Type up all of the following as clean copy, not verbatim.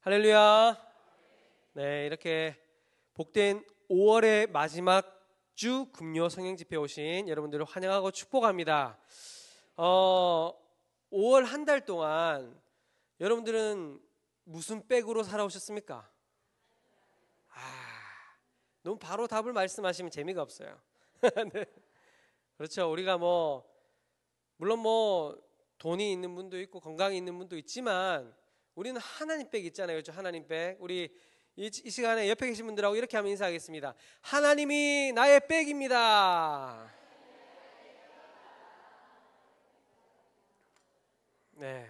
할렐루야. 네, 이렇게 복된 5월의 마지막 주 금요 성령 집회에 오신 여러분들을 환영하고 축복합니다. 5월 한 달 동안 여러분들은 무슨 백으로 살아오셨습니까? 너무 바로 답을 말씀하시면 재미가 없어요. 네. 그렇죠. 우리가 물론 돈이 있는 분도 있고 건강이 있는 분도 있지만 우리는 하나님 백 있잖아요. 그렇죠? 하나님 백. 우리 이 시간에 옆에 계신 분들하고 이렇게 하면 인사하겠습니다. 하나님이 나의 백입니다. 네.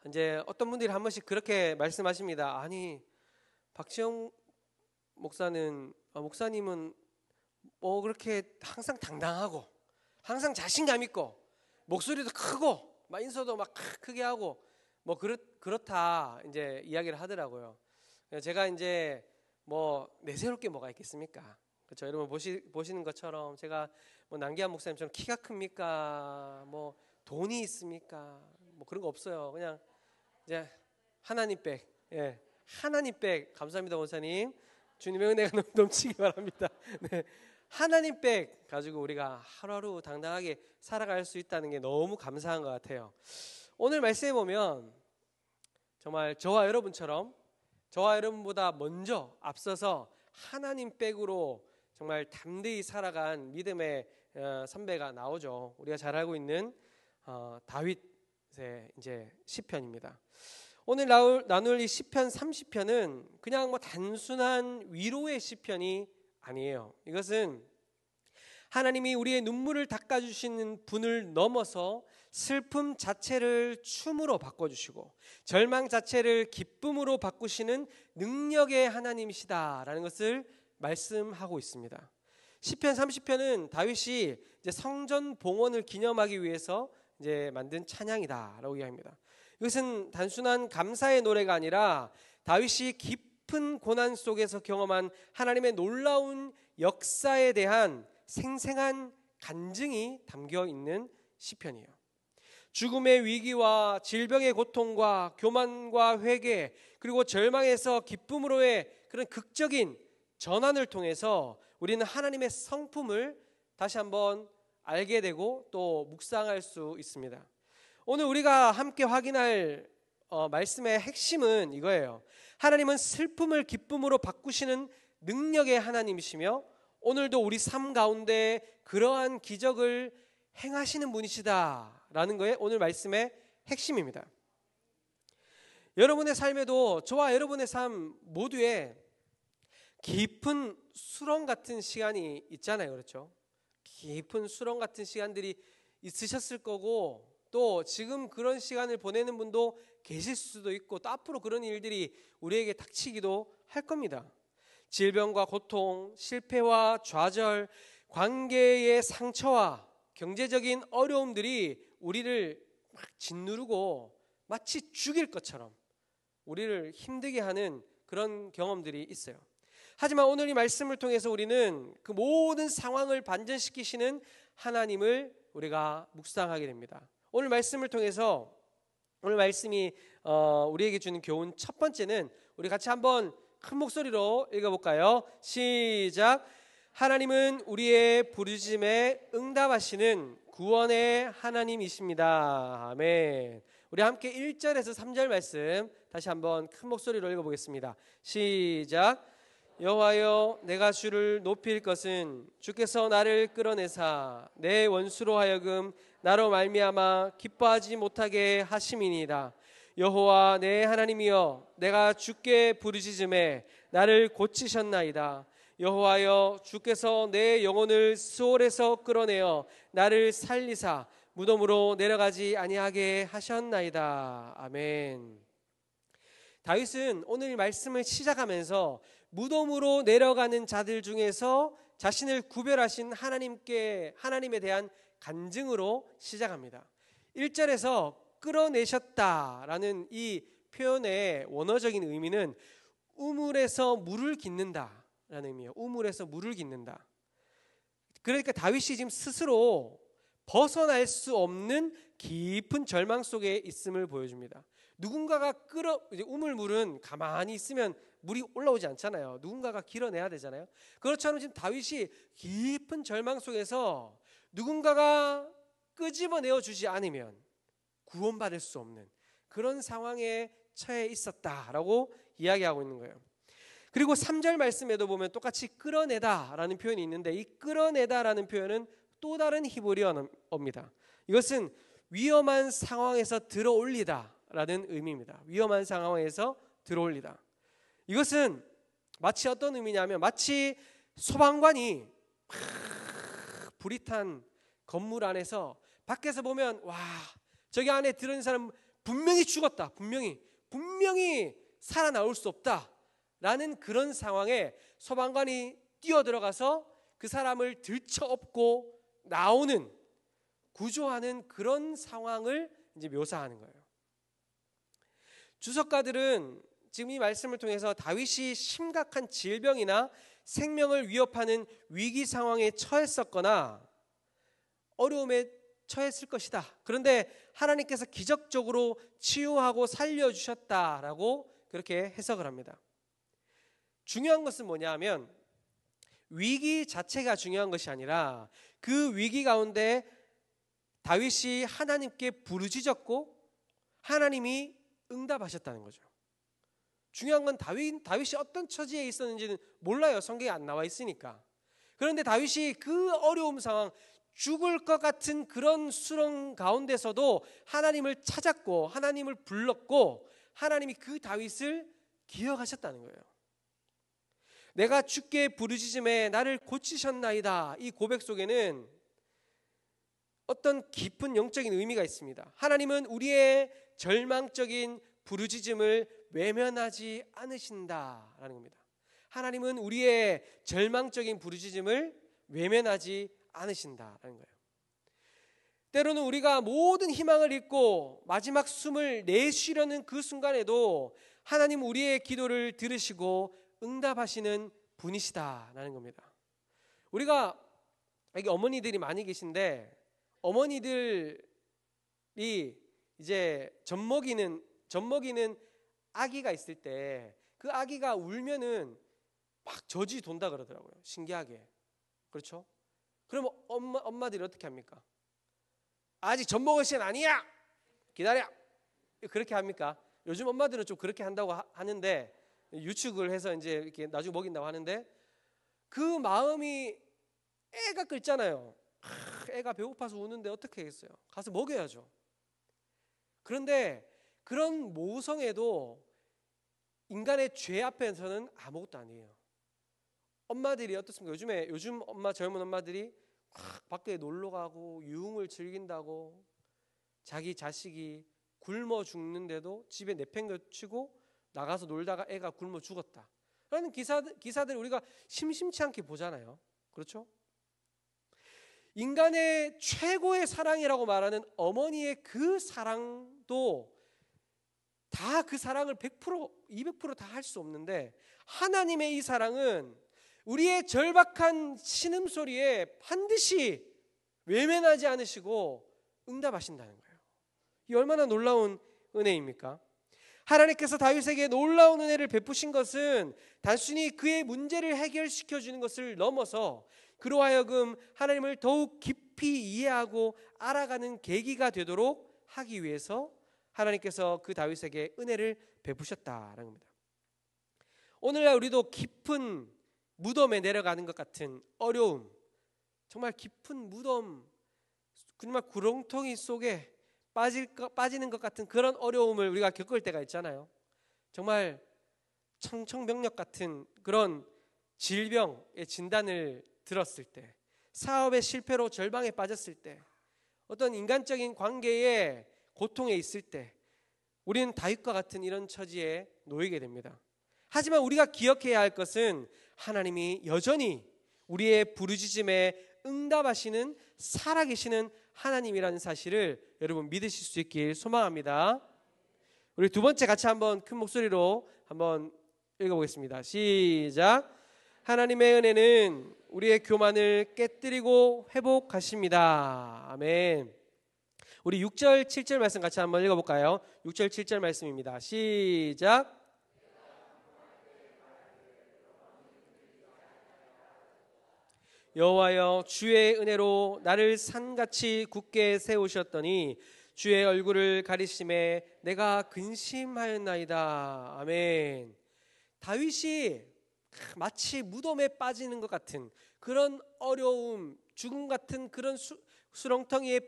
이제 어떤 분들이 한 번씩 그렇게 말씀하십니다. 아니, 박지영 목사님은 그렇게 항상 당당하고 항상 자신감 있고 목소리도 크고 막 인사도 막 크게 하고 그렇다 이제 이야기를 하더라고요. 제가 이제 내세울 게 뭐가 있겠습니까? 그렇죠. 여러분 보시는 것처럼 제가 남기한 목사님처럼 키가 큽니까? 돈이 있습니까? 그런 거 없어요. 그냥 이제 하나님 백. 예. 하나님 백. 감사합니다, 원사님. 주님의 은혜가 넘치기 바랍니다. 네. 하나님 백 가지고 우리가 하루하루 당당하게 살아갈 수 있다는 게 너무 감사한 것 같아요. 오늘 말씀해 보면 정말 저와 여러분보다 먼저 앞서서 하나님 백으로 정말 담대히 살아간 믿음의 선배가 나오죠. 우리가 잘 알고 있는 다윗의 이제 시편입니다. 오늘 나눌 이 시편 30편은 그냥 단순한 위로의 시편이 아니에요. 이것은 하나님이 우리의 눈물을 닦아주시는 분을 넘어서 슬픔 자체를 춤으로 바꿔주시고 절망 자체를 기쁨으로 바꾸시는 능력의 하나님이시다라는 것을 말씀하고 있습니다. 시편 30편은 다윗이 이제 성전 봉헌을 기념하기 위해서 이제 만든 찬양이다라고 이야기합니다. 이것은 단순한 감사의 노래가 아니라 다윗이 깊은 고난 속에서 경험한 하나님의 놀라운 역사에 대한 생생한 간증이 담겨 있는 시편이에요. 죽음의 위기와 질병의 고통과 교만과 회개 그리고 절망에서 기쁨으로의 그런 극적인 전환을 통해서 우리는 하나님의 성품을 다시 한번 알게 되고 또 묵상할 수 있습니다. 오늘 우리가 함께 확인할 말씀의 핵심은 이거예요. 하나님은 슬픔을 기쁨으로 바꾸시는 능력의 하나님이시며 오늘도 우리 삶 가운데 그러한 기적을 행하시는 분이시다라는 거에 오늘 말씀의 핵심입니다. 여러분의 삶에도 저와 여러분의 삶 모두에 깊은 수렁 같은 시간이 있잖아요. 그렇죠? 깊은 수렁 같은 시간들이 있으셨을 거고 또 지금 그런 시간을 보내는 분도 계실 수도 있고 또 앞으로 그런 일들이 우리에게 닥치기도 할 겁니다. 질병과 고통, 실패와 좌절, 관계의 상처와 경제적인 어려움들이 우리를 막 짓누르고 마치 죽일 것처럼 우리를 힘들게 하는 그런 경험들이 있어요. 하지만 오늘 이 말씀을 통해서 우리는 그 모든 상황을 반전시키시는 하나님을 우리가 묵상하게 됩니다. 오늘 말씀을 통해서 오늘 말씀이 우리에게 주는 교훈 첫 번째는 우리 같이 한번 큰 목소리로 읽어볼까요? 시작. 하나님은 우리의 부르짖음에 응답하시는 구원의 하나님이십니다. 아멘. 우리 함께 1절에서 3절 말씀 다시 한번 큰 목소리로 읽어보겠습니다. 시작. 여호와여, 내가 주를 높일 것은 주께서 나를 끌어내사 내 원수로 하여금 나로 말미암아 기뻐하지 못하게 하심이니이다. 여호와 내 하나님이여, 내가 주께 부르짖음에 나를 고치셨나이다. 여호와여, 주께서 내 영혼을 스올에서 끌어내어 나를 살리사 무덤으로 내려가지 아니하게 하셨나이다. 아멘. 다윗은 오늘 말씀을 시작하면서 무덤으로 내려가는 자들 중에서 자신을 구별하신 하나님에 대한 간증으로 시작합니다. 1절에서 끌어내셨다라는 이 표현의 원어적인 의미는 우물에서 물을 깃는다라는 의미예요. 우물에서 물을 깃는다. 그러니까 다윗이 지금 스스로 벗어날 수 없는 깊은 절망 속에 있음을 보여줍니다. 누군가가 이제 우물물은 가만히 있으면 물이 올라오지 않잖아요. 누군가가 길어내야 되잖아요. 그렇처럼 지금 다윗이 깊은 절망 속에서 누군가가 끄집어내어 주지 않으면 구원받을 수 없는 그런 상황에 처해 있었다라고 이야기하고 있는 거예요. 그리고 3절 말씀에도 보면 똑같이 끌어내다라는 표현이 있는데, 이 끌어내다라는 표현은 또 다른 히브리어입니다. 이것은 위험한 상황에서 들어올리다라는 의미입니다. 위험한 상황에서 들어올리다. 이것은 마치 어떤 의미냐면, 마치 소방관이 불이 탄 건물 안에서 밖에서 보면 와, 저기 안에 들어있는 사람 분명히 죽었다, 분명히 살아나올 수 없다라는 그런 상황에 소방관이 뛰어들어가서 그 사람을 들쳐업고 나오는, 구조하는 그런 상황을 이제 묘사하는 거예요. 주석가들은 지금 이 말씀을 통해서 다윗이 심각한 질병이나 생명을 위협하는 위기 상황에 처했었거나 어려움에 처했을 것이다. 그런데 하나님께서 기적적으로 치유하고 살려주셨다라고 그렇게 해석을 합니다. 중요한 것은 뭐냐 하면, 위기 자체가 중요한 것이 아니라 그 위기 가운데 다윗이 하나님께 부르짖었고 하나님이 응답하셨다는 거죠. 중요한 건 다윗이 어떤 처지에 있었는지는 몰라요. 성경에 안 나와 있으니까. 그런데 다윗이 그 어려움 상황, 죽을 것 같은 그런 수렁 가운데서도 하나님을 찾았고 하나님을 불렀고 하나님이 그 다윗을 기억하셨다는 거예요. 내가 주께 부르짖음에 나를 고치셨나이다. 이 고백 속에는 어떤 깊은 영적인 의미가 있습니다. 하나님은 우리의 절망적인 부르짖음을 외면하지 않으신다라는 겁니다. 하나님은 우리의 절망적인 부르짖음을 외면하지 않으신다라는 거예요. 때로는 우리가 모든 희망을 잃고 마지막 숨을 내쉬려는 그 순간에도 하나님 우리의 기도를 들으시고 응답하시는 분이시다라는 겁니다. 우리가 여기 어머니들이 많이 계신데, 어머니들이 이제 젖먹이는 아기가 있을 때 그 아기가 울면은 막 젖이 돈다 그러더라고요. 신기하게. 그렇죠? 그러면 엄마들이 어떻게 합니까? 아직 젖 먹을 시간 아니야, 기다려, 그렇게 합니까? 요즘 엄마들은 좀 그렇게 한다고 하는데, 유축을 해서 이제 이렇게 나중에 먹인다고 하는데, 그 마음이, 애가 끓잖아요. 애가 배고파서 우는데 어떻게 하겠어요? 가서 먹여야죠. 그런데 그런 모성애도 인간의 죄 앞에서는 아무것도 아니에요. 엄마들이 어떻습니까? 요즘 젊은 엄마들이 밖에 놀러 가고 유흥을 즐긴다고 자기 자식이 굶어 죽는데도 집에 내팽개치고 나가서 놀다가 애가 굶어 죽었다 라는 기사들 우리가 심심치 않게 보잖아요. 그렇죠? 인간의 최고의 사랑이라고 말하는 어머니의 그 사랑도 다 그 사랑을 100%, 200% 다 할 수 없는데, 하나님의 이 사랑은 우리의 절박한 신음소리에 반드시 외면하지 않으시고 응답하신다는 거예요. 이 얼마나 놀라운 은혜입니까? 하나님께서 다윗에게 놀라운 은혜를 베푸신 것은 단순히 그의 문제를 해결시켜 주는 것을 넘어서 그로 하여금 하나님을 더욱 깊이 이해하고 알아가는 계기가 되도록 하기 위해서 하나님께서 그 다윗에게 은혜를 베푸셨다라는 겁니다. 오늘날 우리도 깊은 무덤에 내려가는 것 같은 어려움, 정말 깊은 무덤, 정말 구렁텅이 속에 빠지는 것 같은 그런 어려움을 우리가 겪을 때가 있잖아요. 정말 청천벽력 같은 그런 질병의 진단을 들었을 때, 사업의 실패로 절망에 빠졌을 때, 어떤 인간적인 관계에 고통에 있을 때 우리는 다윗과 같은 이런 처지에 놓이게 됩니다. 하지만 우리가 기억해야 할 것은 하나님이 여전히 우리의 부르짖음에 응답하시는 살아계시는 하나님이라는 사실을 여러분 믿으실 수 있길 소망합니다. 우리 두 번째 같이 한번 큰 목소리로 한번 읽어보겠습니다. 시작. 하나님의 은혜는 우리의 교만을 깨뜨리고 회복하십니다. 아멘. 우리 6절 7절 말씀 같이 한번 읽어볼까요? 6절 7절 말씀입니다. 시작. 여호와여, 주의 은혜로 나를 산같이 굳게 세우셨더니 주의 얼굴을 가리심에 내가 근심하였나이다. 아멘. 다윗이 마치 무덤에 빠지는 것 같은 그런 어려움, 죽음 같은 그런 수렁텅이에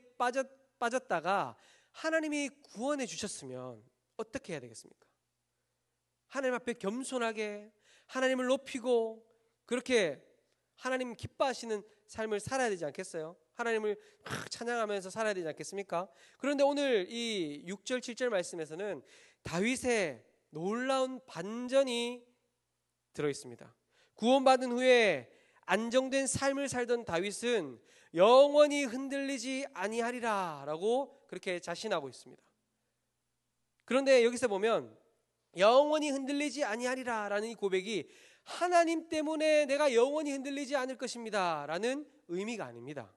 빠졌다가 하나님이 구원해 주셨으면 어떻게 해야 되겠습니까? 하나님 앞에 겸손하게 하나님을 높이고 그렇게 하나님 기뻐하시는 삶을 살아야 되지 않겠어요? 하나님을 찬양하면서 살아야 되지 않겠습니까? 그런데 오늘 이 6절 7절 말씀에서는 다윗의 놀라운 반전이 들어있습니다. 구원받은 후에 안정된 삶을 살던 다윗은 영원히 흔들리지 아니하리라 라고 그렇게 자신하고 있습니다. 그런데 여기서 보면 영원히 흔들리지 아니하리라 라는 이 고백이 하나님 때문에 내가 영원히 흔들리지 않을 것입니다 라는 의미가 아닙니다.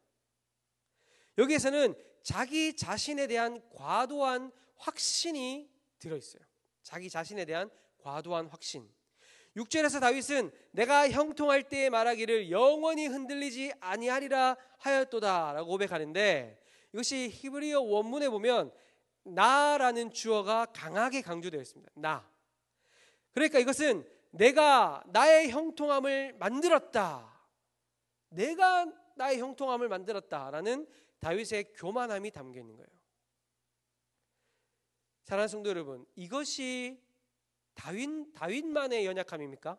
여기에서는 자기 자신에 대한 과도한 확신이 들어있어요. 자기 자신에 대한 과도한 확신. 6절에서 다윗은 내가 형통할 때에 말하기를 영원히 흔들리지 아니하리라 하였도다 라고 고백하는데, 이것이 히브리어 원문에 보면 나라는 주어가 강하게 강조되어 있습니다. 나. 그러니까 이것은 내가 나의 형통함을 만들었다, 내가 나의 형통함을 만들었다라는 다윗의 교만함이 담겨 있는 거예요. 사랑하는 성도 여러분, 이것이 다윗만의 연약함입니까?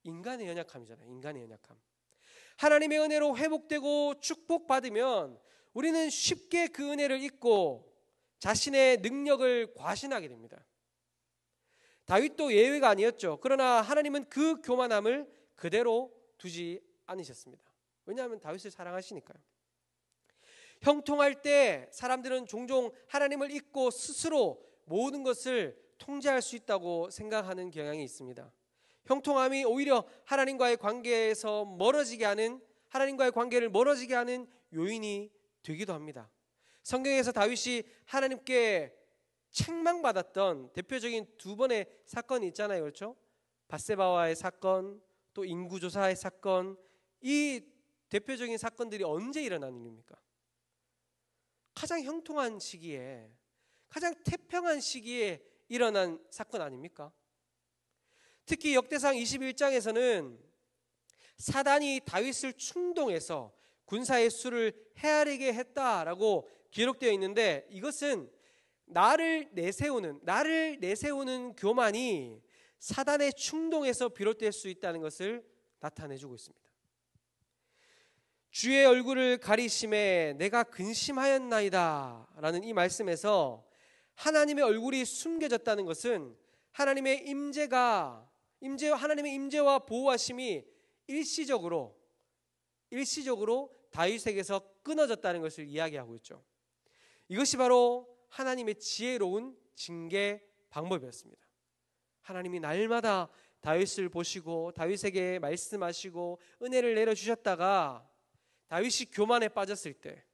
인간의 연약함이잖아요. 인간의 연약함. 하나님의 은혜로 회복되고 축복받으면 우리는 쉽게 그 은혜를 잊고 자신의 능력을 과신하게 됩니다. 다윗도 예외가 아니었죠. 그러나 하나님은 그 교만함을 그대로 두지 않으셨습니다. 왜냐하면 다윗을 사랑하시니까요. 형통할 때 사람들은 종종 하나님을 잊고 스스로 모든 것을 통제할 수 있다고 생각하는 경향이 있습니다. 형통함이 오히려 하나님과의 관계에서 멀어지게 하는, 하나님과의 관계를 멀어지게 하는 요인이 되기도 합니다. 성경에서 다윗이 하나님께 책망받았던 대표적인 두 번의 사건이 있잖아요. 그렇죠? 밧세바와의 사건, 또 인구조사의 사건. 이 대표적인 사건들이 언제 일어난 일입니까? 가장 형통한 시기에, 가장 태평한 시기에 일어난 사건 아닙니까? 특히 역대상 21장에서는 사단이 다윗을 충동해서 군사의 수를 헤아리게 했다라고 기록되어 있는데, 이것은 나를 내세우는 교만이 사단의 충동에서 비롯될 수 있다는 것을 나타내주고 있습니다. 주의 얼굴을 가리심에 내가 근심하였나이다 라는 이 말씀에서 하나님의 얼굴이 숨겨졌다는 것은 하나님의 하나님의 임재와 보호하심이 일시적으로 다윗에게서 끊어졌다는 것을 이야기하고 있죠. 이것이 바로 하나님의 지혜로운 징계 방법이었습니다. 하나님이 날마다 다윗을 보시고 다윗에게 말씀하시고 은혜를 내려주셨다가 다윗이 교만에 빠졌을 때,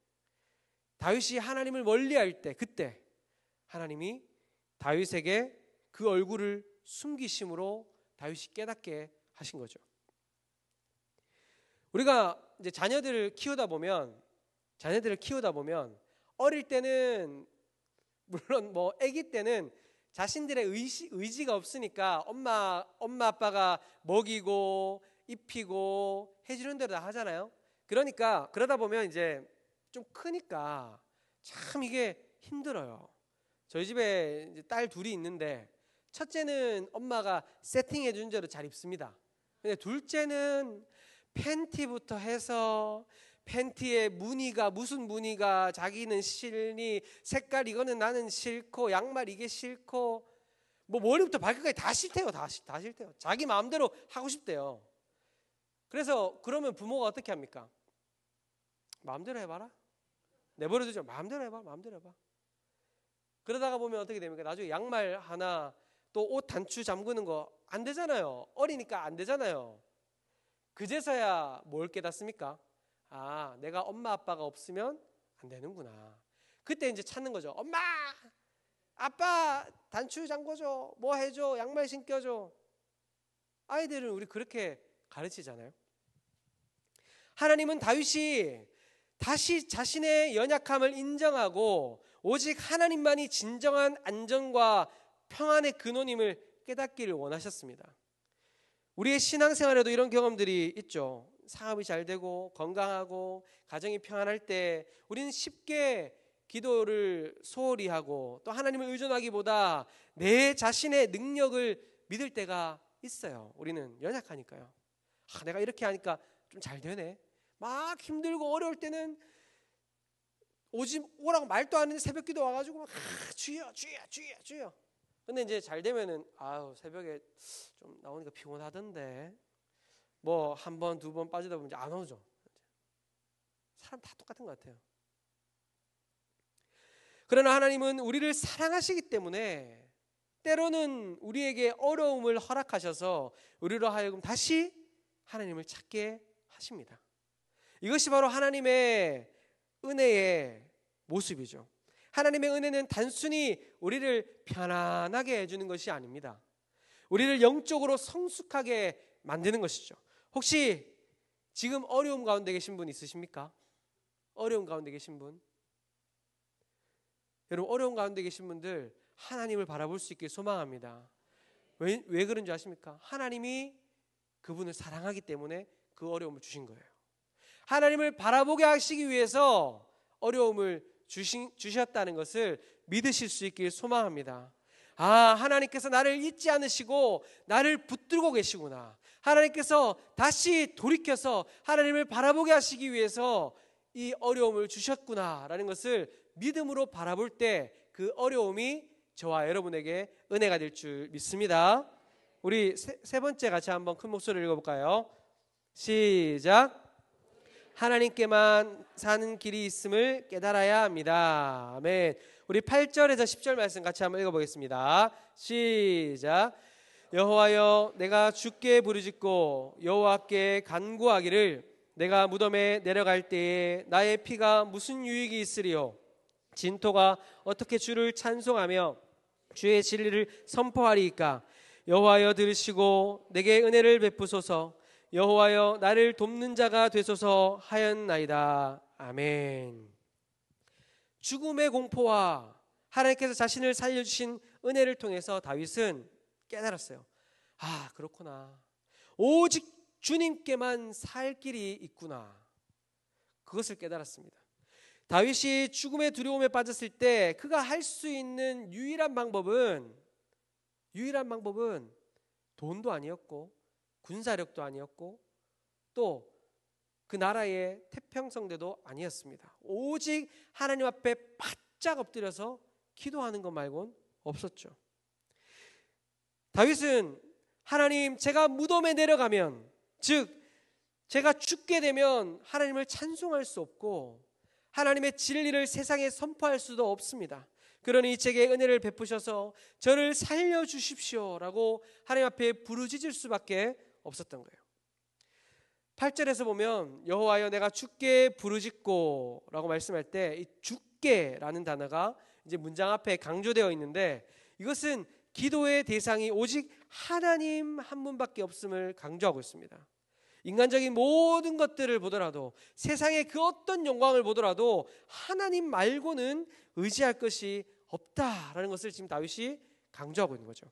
다윗이 하나님을 멀리할 때, 그때 하나님이 다윗에게 그 얼굴을 숨기심으로 다윗이 깨닫게 하신 거죠. 우리가 이제 자녀들을 키우다 보면 어릴 때는, 물론 뭐 아기 때는 자신들의 의지가 없으니까 엄마 아빠가 먹이고 입히고 해주는 대로 다 하잖아요. 그러다 보면 이제 좀 크니까 참 이게 힘들어요. 저희 집에 이제 딸 둘이 있는데 첫째는 엄마가 세팅해 준 대로 잘 입습니다. 근데 둘째는 팬티부터 해서 팬티에 무슨 무늬가 자기는 싫니, 색깔 이거는 나는 싫고, 양말 이게 싫고, 뭐 머리부터 발끝까지 다 싫대요. 다 싫대요. 자기 마음대로 하고 싶대요. 그래서 그러면 부모가 어떻게 합니까? 마음대로 해봐라. 내버려두죠. 마음대로 해봐. 그러다가 보면 어떻게 됩니까? 나중에 양말 하나, 또 옷 단추 잠그는 거 안 되잖아요. 어리니까 안 되잖아요. 그제서야 뭘 깨닫습니까? 아, 내가 엄마 아빠가 없으면 안 되는구나. 그때 이제 찾는 거죠. 엄마, 아빠 단추 잠궈줘, 뭐 해줘, 양말 신겨줘. 아이들은 우리 그렇게 가르치잖아요. 하나님은 다윗이 다시 자신의 연약함을 인정하고 오직 하나님만이 진정한 안전과 평안의 근원임을 깨닫기를 원하셨습니다. 우리의 신앙생활에도 이런 경험들이 있죠. 사업이 잘 되고 건강하고 가정이 평안할 때 우리는 쉽게 기도를 소홀히 하고 또 하나님을 의존하기보다 내 자신의 능력을 믿을 때가 있어요. 우리는 연약하니까요. 내가 이렇게 하니까 좀 잘 되네. 막 힘들고 어려울 때는 오라고 말도 안 했는데 새벽 기도 와가지고 막 주여 주여 주여 주여. 근데 이제 잘 되면은 새벽에 좀 나오니까 피곤하던데 뭐 한 번 두 번 빠지다 보면 이제 안 오죠. 사람 다 똑같은 것 같아요. 그러나 하나님은 우리를 사랑하시기 때문에 때로는 우리에게 어려움을 허락하셔서 우리로 하여금 다시 하나님을 찾게 하십니다. 이것이 바로 하나님의 은혜의 모습이죠. 하나님의 은혜는 단순히 우리를 편안하게 해주는 것이 아닙니다. 우리를 영적으로 성숙하게 만드는 것이죠. 혹시 지금 어려움 가운데 계신 분 있으십니까? 어려움 가운데 계신 분? 여러분, 어려움 가운데 계신 분들 하나님을 바라볼 수 있길 소망합니다. 왜 그런 줄 아십니까? 하나님이 그분을 사랑하기 때문에 그 어려움을 주신 거예요. 하나님을 바라보게 하시기 위해서 어려움을 주셨다는 것을 믿으실 수 있길 소망합니다. 하나님께서 나를 잊지 않으시고 나를 붙들고 계시구나. 하나님께서 다시 돌이켜서 하나님을 바라보게 하시기 위해서 이 어려움을 주셨구나라는 것을 믿음으로 바라볼 때 그 어려움이 저와 여러분에게 은혜가 될 줄 믿습니다. 우리 세 번째 같이 한번 큰 목소리로 읽어볼까요? 시작. 하나님께만 사는 길이 있음을 깨달아야 합니다. 아멘. 우리 8절에서 10절 말씀 같이 한번 읽어보겠습니다. 시작. 여호와여, 내가 주께 부르짖고 여호와께 간구하기를 내가 무덤에 내려갈 때에 나의 피가 무슨 유익이 있으리요? 진토가 어떻게 주를 찬송하며 주의 진리를 선포하리이까? 여호와여, 들으시고 내게 은혜를 베푸소서. 여호와여, 나를 돕는 자가 되소서 하였나이다. 아멘. 죽음의 공포와 하나님께서 자신을 살려주신 은혜를 통해서 다윗은 깨달았어요. 그렇구나. 오직 주님께만 살 길이 있구나. 그것을 깨달았습니다. 다윗이 죽음의 두려움에 빠졌을 때 그가 할 수 있는 유일한 방법은 돈도 아니었고 군사력도 아니었고 또 그 나라의 태평성대도 아니었습니다. 오직 하나님 앞에 바짝 엎드려서 기도하는 것 말고는 없었죠. 다윗은 하나님, 제가 무덤에 내려가면, 즉 제가 죽게 되면 하나님을 찬송할 수 없고 하나님의 진리를 세상에 선포할 수도 없습니다. 그러니 제게 은혜를 베푸셔서 저를 살려주십시오라고 하나님 앞에 부르짖을 수밖에 없었던 거예요. 8절에서 보면 여호와여, 내가 주께 부르짖고 라고 말씀할 때 이 주께라는 단어가 이제 문장 앞에 강조되어 있는데 이것은 기도의 대상이 오직 하나님 한 분밖에 없음을 강조하고 있습니다. 인간적인 모든 것들을 보더라도 세상의 그 어떤 영광을 보더라도 하나님 말고는 의지할 것이 없다라는 것을 지금 다윗이 강조하고 있는 거죠.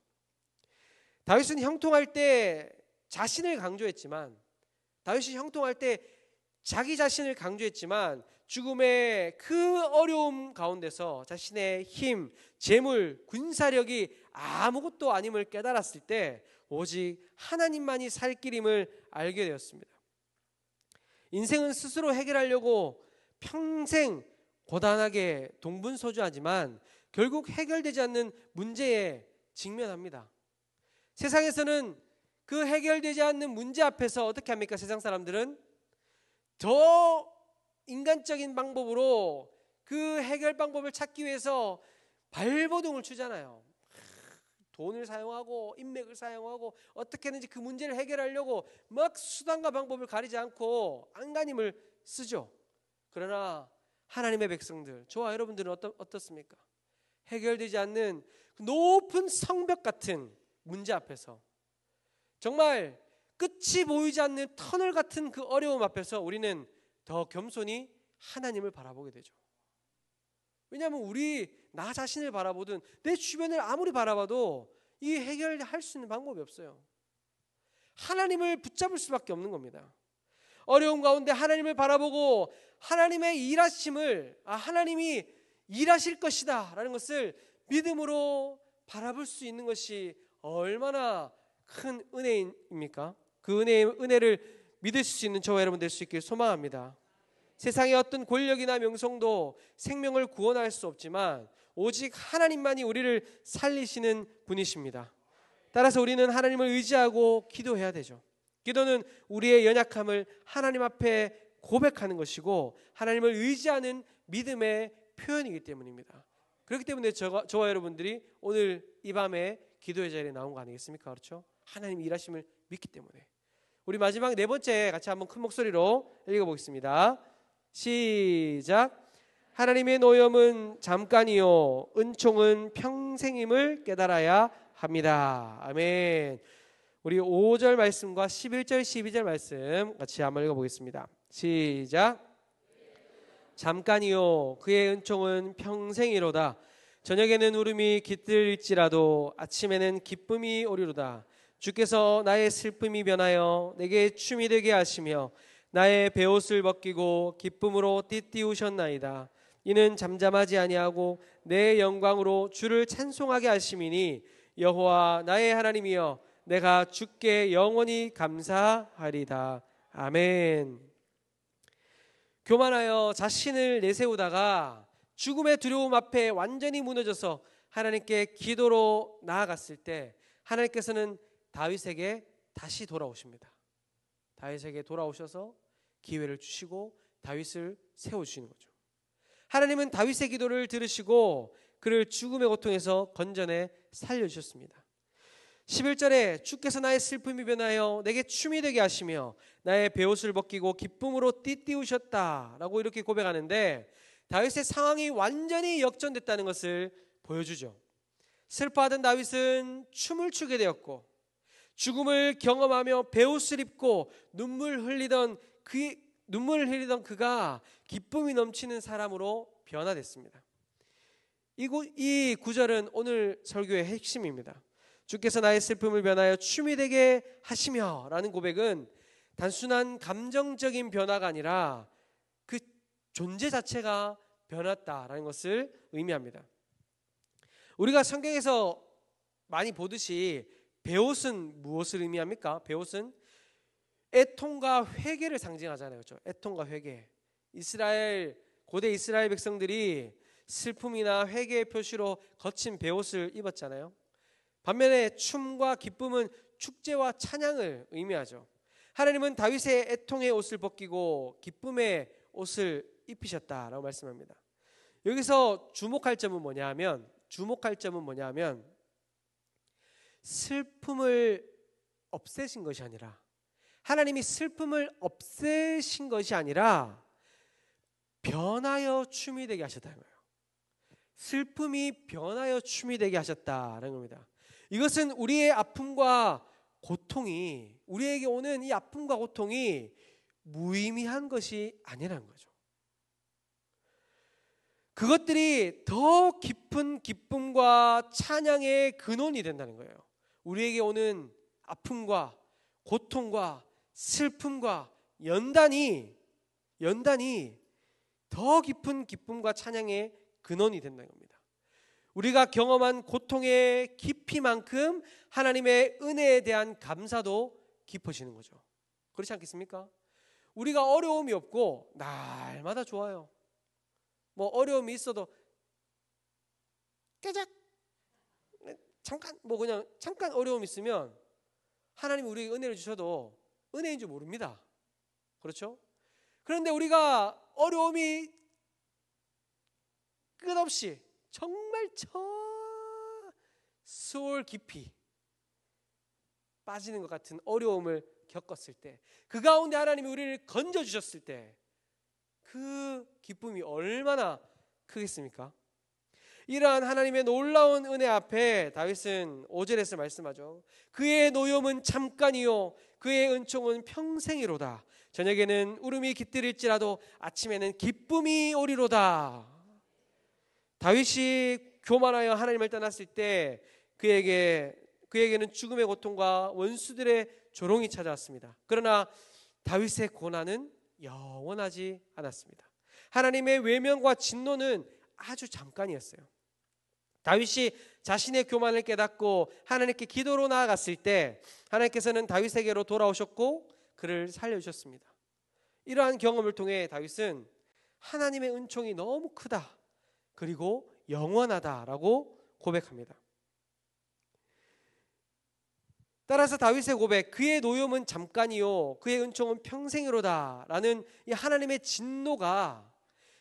다윗은 형통할 때 자신을 강조했지만 다윗이 형통할 때 자기 자신을 강조했지만 죽음의 그 어려움 가운데서 자신의 힘, 재물, 군사력이 아무것도 아님을 깨달았을 때 오직 하나님만이 살 길임을 알게 되었습니다. 인생은 스스로 해결하려고 평생 고단하게 동분서주하지만 결국 해결되지 않는 문제에 직면합니다. 세상에서는 그 해결되지 않는 문제 앞에서 어떻게 합니까? 세상 사람들은 더 인간적인 방법으로 그 해결 방법을 찾기 위해서 발버둥을 치잖아요. 돈을 사용하고 인맥을 사용하고 어떻게든지 그 문제를 해결하려고 막 수단과 방법을 가리지 않고 안간힘을 쓰죠. 그러나 하나님의 백성들, 저와 여러분들은 어떻습니까? 해결되지 않는 높은 성벽 같은 문제 앞에서, 정말 끝이 보이지 않는 터널 같은 그 어려움 앞에서 우리는 더 겸손히 하나님을 바라보게 되죠. 왜냐하면 나 자신을 바라보든 내 주변을 아무리 바라봐도 이 해결할 수 있는 방법이 없어요. 하나님을 붙잡을 수밖에 없는 겁니다. 어려움 가운데 하나님을 바라보고 하나님의 일하심을, 하나님이 일하실 것이다 라는 것을 믿음으로 바라볼 수 있는 것이 얼마나 큰 은혜입니까? 그 은혜를 믿으실 수 있는 저와 여러분 될 수 있길 소망합니다. 세상의 어떤 권력이나 명성도 생명을 구원할 수 없지만 오직 하나님만이 우리를 살리시는 분이십니다. 따라서 우리는 하나님을 의지하고 기도해야 되죠. 기도는 우리의 연약함을 하나님 앞에 고백하는 것이고 하나님을 의지하는 믿음의 표현이기 때문입니다. 그렇기 때문에 저와 여러분들이 오늘 이 밤에 기도의 자리에 나온 거 아니겠습니까? 그렇죠? 하나님 일하심을 믿기 때문에. 우리 마지막 네 번째 같이 한번 큰 목소리로 읽어보겠습니다. 시작. 하나님의 노염은 잠깐이요 은총은 평생임을 깨달아야 합니다. 아멘. 우리 5절 말씀과 11절 12절 말씀 같이 한번 읽어보겠습니다. 시작. 잠깐이요 그의 은총은 평생이로다. 저녁에는 울음이 깃들일지라도 아침에는 기쁨이 오리로다. 주께서 나의 슬픔이 변하여 내게 춤이 되게 하시며 나의 베옷을 벗기고 기쁨으로 띠띠우셨나이다. 이는 잠잠하지 아니하고 내 영광으로 주를 찬송하게 하심이니 여호와 나의 하나님이여 내가 주께 영원히 감사하리다. 아멘. 교만하여 자신을 내세우다가 죽음의 두려움 앞에 완전히 무너져서 하나님께 기도로 나아갔을 때 하나님께서는 다윗에게 다시 돌아오십니다. 다윗에게 돌아오셔서 기회를 주시고 다윗을 세워주시는 거죠. 하나님은 다윗의 기도를 들으시고 그를 죽음의 고통에서 건져내 살려주셨습니다. 11절에 주께서 나의 슬픔이 변하여 내게 춤이 되게 하시며 나의 베옷을 벗기고 기쁨으로 띠띠우셨다 라고 이렇게 고백하는데 다윗의 상황이 완전히 역전됐다는 것을 보여주죠. 슬퍼하던 다윗은 춤을 추게 되었고 죽음을 경험하며 베옷을 입고 눈물을 흘리던 그가 기쁨이 넘치는 사람으로 변화됐습니다. 이 구절은 오늘 설교의 핵심입니다. 주께서 나의 슬픔을 변하여 춤이 되게 하시며 라는 고백은 단순한 감정적인 변화가 아니라 그 존재 자체가 변했다라는 것을 의미합니다. 우리가 성경에서 많이 보듯이 베옷은 무엇을 의미합니까? 베옷은 애통과 회개를 상징하잖아요. 그렇죠? 애통과 회개. 고대 이스라엘 백성들이 슬픔이나 회개의 표시로 거친 베옷을 입었잖아요. 반면에 춤과 기쁨은 축제와 찬양을 의미하죠. 하나님은 다윗의 애통의 옷을 벗기고 기쁨의 옷을 입히셨다라고 말씀합니다. 여기서 주목할 점은 뭐냐면 슬픔을 없애신 것이 아니라 하나님이 슬픔을 없애신 것이 아니라 변하여 춤이 되게 하셨다는 거예요. 슬픔이 변하여 춤이 되게 하셨다는 겁니다. 이것은 우리의 아픔과 고통이 우리에게 오는 이 아픔과 고통이 무의미한 것이 아니라는 거죠. 그것들이 더 깊은 기쁨과 찬양의 근원이 된다는 거예요. 우리에게 오는 아픔과 고통과 슬픔과 연단이 더 깊은 기쁨과 찬양의 근원이 된다는 겁니다. 우리가 경험한 고통의 깊이만큼 하나님의 은혜에 대한 감사도 깊어지는 거죠. 그렇지 않겠습니까? 우리가 어려움이 없고 날마다 좋아요. 뭐 어려움이 있어도 깨작 잠깐 어려움이 있으면 하나님이 우리에게 은혜를 주셔도 은혜인 줄 모릅니다. 그렇죠? 그런데 우리가 어려움이 끝없이 정말 수월 깊이 빠지는 것 같은 어려움을 겪었을 때, 그 가운데 하나님이 우리를 건져주셨을 때 그 기쁨이 얼마나 크겠습니까? 이러한 하나님의 놀라운 은혜 앞에 다윗은 5절에서 말씀하죠. 그의 노염은 잠깐이요 그의 은총은 평생이로다. 저녁에는 울음이 깃들일지라도 아침에는 기쁨이 오리로다. 다윗이 교만하여 하나님을 떠났을 때 그에게는 죽음의 고통과 원수들의 조롱이 찾아왔습니다. 그러나 다윗의 고난은 영원하지 않았습니다. 하나님의 외면과 진노는 아주 잠깐이었어요. 다윗이 자신의 교만을 깨닫고 하나님께 기도로 나아갔을 때 하나님께서는 다윗에게로 돌아오셨고 그를 살려주셨습니다. 이러한 경험을 통해 다윗은 하나님의 은총이 너무 크다, 그리고 영원하다라고 고백합니다. 따라서 다윗의 고백, 그의 노염은 잠깐이요 그의 은총은 평생이로다 라는 이 하나님의 진노가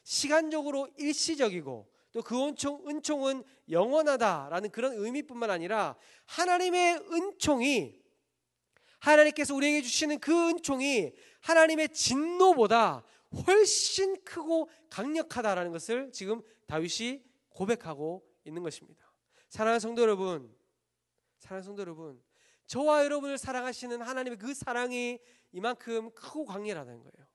시간적으로 일시적이고 또 그 은총은 영원하다라는 그런 의미뿐만 아니라 하나님의 은총이, 하나님께서 우리에게 주시는 그 은총이 하나님의 진노보다 훨씬 크고 강력하다라는 것을 지금 다윗이 고백하고 있는 것입니다. 사랑하는 성도 여러분, 저와 여러분을 사랑하시는 하나님의 그 사랑이 이만큼 크고 강렬하다는 거예요.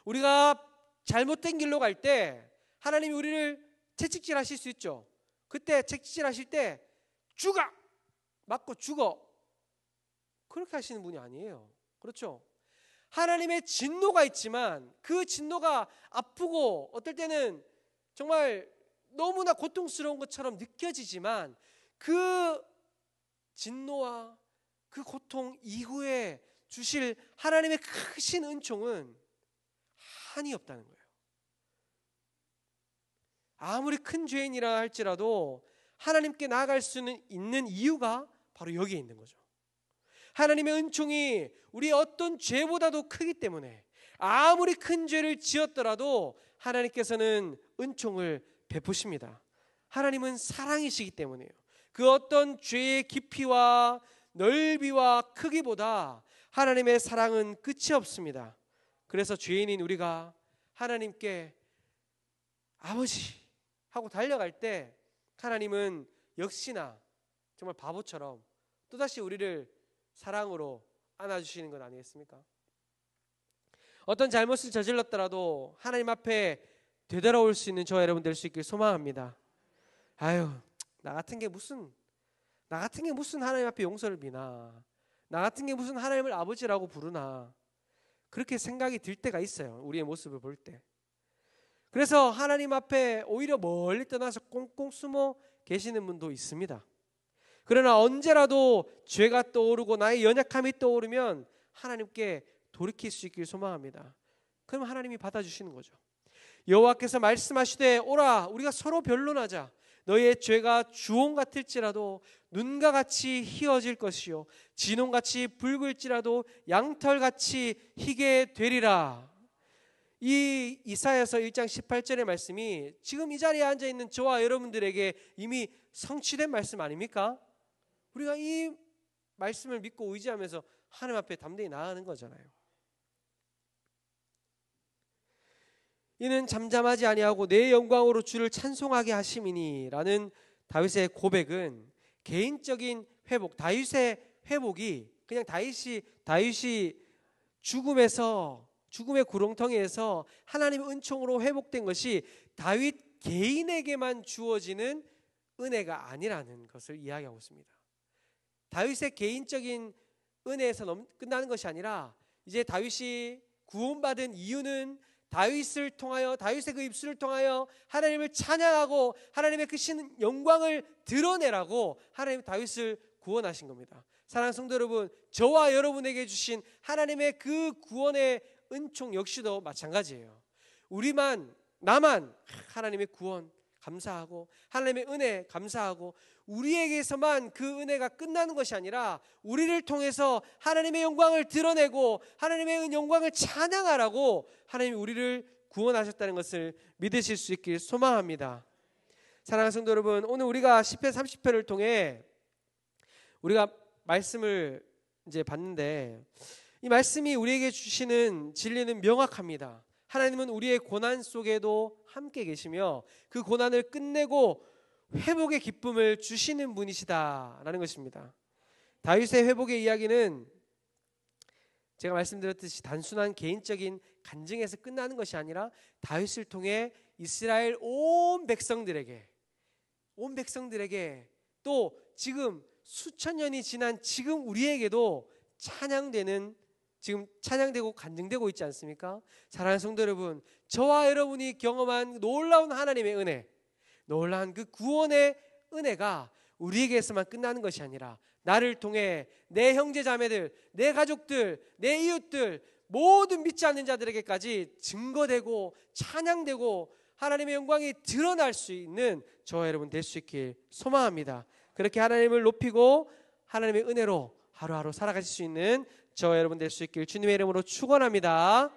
우리가 잘못된 길로 갈 때 하나님이 우리를 채찍질 하실 수 있죠. 그때 채찍질 하실 때 죽어! 맞고 죽어! 그렇게 하시는 분이 아니에요. 그렇죠? 하나님의 진노가 있지만 그 진노가 아프고 어떨 때는 정말 너무나 고통스러운 것처럼 느껴지지만 그 진노와 그 고통 이후에 주실 하나님의 크신 은총은 한이 없다는 거예요. 아무리 큰 죄인이라 할지라도 하나님께 나아갈 수는 있는 이유가 바로 여기에 있는 거죠. 하나님의 은총이 우리의 어떤 죄보다도 크기 때문에 아무리 큰 죄를 지었더라도 하나님께서는 은총을 베푸십니다. 하나님은 사랑이시기 때문이에요. 그 어떤 죄의 깊이와 넓이와 크기보다 하나님의 사랑은 끝이 없습니다. 그래서 죄인인 우리가 하나님께 아버지 하고 달려갈 때 하나님은 역시나 정말 바보처럼 또다시 우리를 사랑으로 안아주시는 것 아니겠습니까? 어떤 잘못을 저질렀더라도 하나님 앞에 되돌아올 수 있는 저와 여러분 될 수 있길 소망합니다. 아유, 나 같은 게 무슨 하나님 앞에 용서를 비나, 나 같은 게 무슨 하나님을 아버지라고 부르나, 그렇게 생각이 들 때가 있어요. 우리의 모습을 볼 때. 그래서 하나님 앞에 오히려 멀리 떠나서 꽁꽁 숨어 계시는 분도 있습니다. 그러나 언제라도 죄가 떠오르고 나의 연약함이 떠오르면 하나님께 돌이킬 수 있길 소망합니다. 그럼 하나님이 받아주시는 거죠. 여호와께서 말씀하시되 오라 우리가 서로 변론하자. 너희의 죄가 주홍 같을지라도 눈과 같이 희어질 것이요 진홍같이 붉을지라도 양털같이 희게 되리라. 이 이사야서 1장 18절의 말씀이 지금 이 자리에 앉아있는 저와 여러분들에게 이미 성취된 말씀 아닙니까? 우리가 이 말씀을 믿고 의지하면서 하나님 앞에 담대히 나아가는 거잖아요. 이는 잠잠하지 아니하고 내 영광으로 주를 찬송하게 하심이니 라는 다윗의 고백은 개인적인 회복, 다윗의 회복이 그냥 다윗이 죽음의 구렁텅이에서 하나님의 은총으로 회복된 것이 다윗 개인에게만 주어지는 은혜가 아니라는 것을 이야기하고 있습니다. 다윗의 개인적인 은혜에서 끝나는 것이 아니라 이제 다윗이 구원받은 이유는 다윗을 통하여, 다윗의 그 입술을 통하여 하나님을 찬양하고 하나님의 그 신 영광을 드러내라고 하나님 다윗을 구원하신 겁니다. 사랑하는 성도 여러분, 저와 여러분에게 주신 하나님의 그 구원의 은총 역시도 마찬가지예요. 나만 하나님의 구원 감사하고 하나님의 은혜 감사하고 우리에게서만 그 은혜가 끝나는 것이 아니라 우리를 통해서 하나님의 영광을 드러내고 하나님의 영광을 찬양하라고 하나님이 우리를 구원하셨다는 것을 믿으실 수 있길 소망합니다. 사랑하는 성도 여러분, 오늘 우리가 시편 30편을 통해 우리가 말씀을 이제 봤는데 이 말씀이 우리에게 주시는 진리는 명확합니다. 하나님은 우리의 고난 속에도 함께 계시며 그 고난을 끝내고 회복의 기쁨을 주시는 분이시다라는 것입니다. 다윗의 회복의 이야기는 제가 말씀드렸듯이 단순한 개인적인 간증에서 끝나는 것이 아니라 다윗을 통해 이스라엘 온 백성들에게 또 지금 수천 년이 지난 지금 우리에게도 지금 찬양되고 간증되고 있지 않습니까? 사랑하는 성도 여러분, 저와 여러분이 경험한 놀라운 하나님의 은혜, 놀라운 그 구원의 은혜가 우리에게서만 끝나는 것이 아니라 나를 통해 내 형제 자매들, 내 가족들, 내 이웃들 모든 믿지 않는 자들에게까지 증거되고 찬양되고 하나님의 영광이 드러날 수 있는 저와 여러분 될 수 있길 소망합니다. 그렇게 하나님을 높이고 하나님의 은혜로 하루하루 살아가실 수 있는 저와 여러분 될 수 있길 주님의 이름으로 축원합니다.